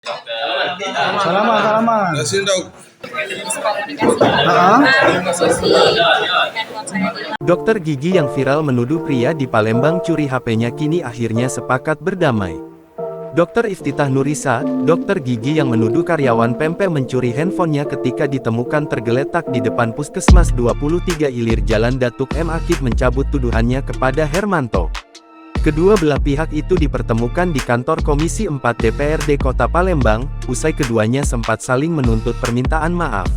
Salaman. Dokter gigi yang viral menuduh pria di Palembang curi HP-nya kini akhirnya sepakat berdamai. Dokter Iftitah Nurisa, dokter gigi yang menuduh karyawan pempek mencuri handphonenya ketika ditemukan tergeletak di depan Puskesmas 23 Ilir Jalan Datuk M. Akib mencabut tuduhannya kepada Hermanto. Kedua belah pihak itu dipertemukan di kantor Komisi 4 DPRD Kota Palembang, usai keduanya sempat saling menuntut permintaan maaf.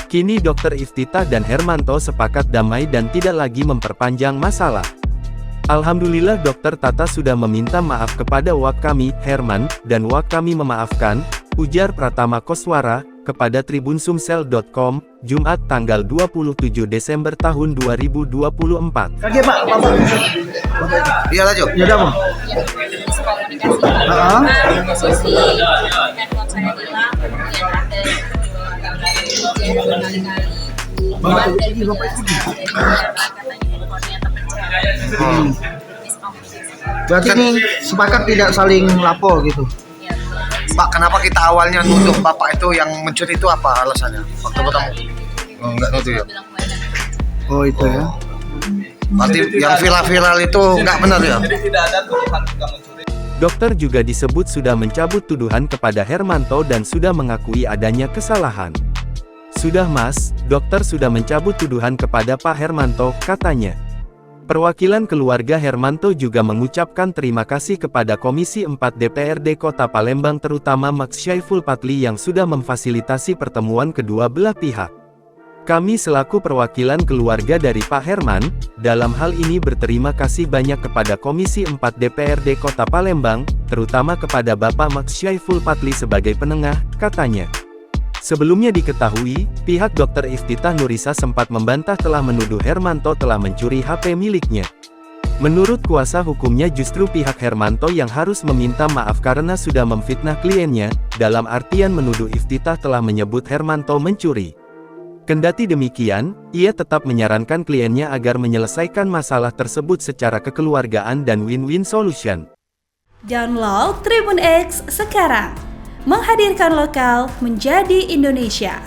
Kini Dr. Iftitah dan Hermanto sepakat damai dan tidak lagi memperpanjang masalah. Alhamdulillah Dr. Tata sudah meminta maaf kepada wak kami, Herman, dan wak kami memaafkan, ujar Pratama Koswara, kepada tribunsumsel.com, Jumat tanggal 27 Desember tahun 2024. Kaki Pak. Iya lanjut. Ya dah Bang. Berarti ini sepakat tidak saling lapor gitu. Pak, kenapa kita awalnya nuduh bapak itu yang mencuri itu apa alasannya? Waktu pertama? Oh, enggak nuduh ya. Oh itu ya. Berarti yang viral-viral itu enggak benar ya? Jadi tidak ada tuduhan juga mencuri. Dokter juga disebut sudah mencabut tuduhan kepada Hermanto dan sudah mengakui adanya kesalahan. Sudah Mas, dokter sudah mencabut tuduhan kepada Pak Hermanto, katanya. Perwakilan keluarga Hermanto juga mengucapkan terima kasih kepada Komisi 4 DPRD Kota Palembang terutama Max Syaiful Patli yang sudah memfasilitasi pertemuan kedua belah pihak. Kami selaku perwakilan keluarga dari Pak Herman, dalam hal ini berterima kasih banyak kepada Komisi 4 DPRD Kota Palembang, terutama kepada Bapak Max Syaiful Patli sebagai penengah, katanya. Sebelumnya diketahui, pihak Dr. Iftitah Nurisa sempat membantah telah menuduh Hermanto telah mencuri HP miliknya. Menurut kuasa hukumnya justru pihak Hermanto yang harus meminta maaf karena sudah memfitnah kliennya, dalam artian menuduh Iftitah telah menyebut Hermanto mencuri. Kendati demikian, ia tetap menyarankan kliennya agar menyelesaikan masalah tersebut secara kekeluargaan dan win-win solution. Download Tribun X sekarang. Menghadirkan lokal menjadi Indonesia.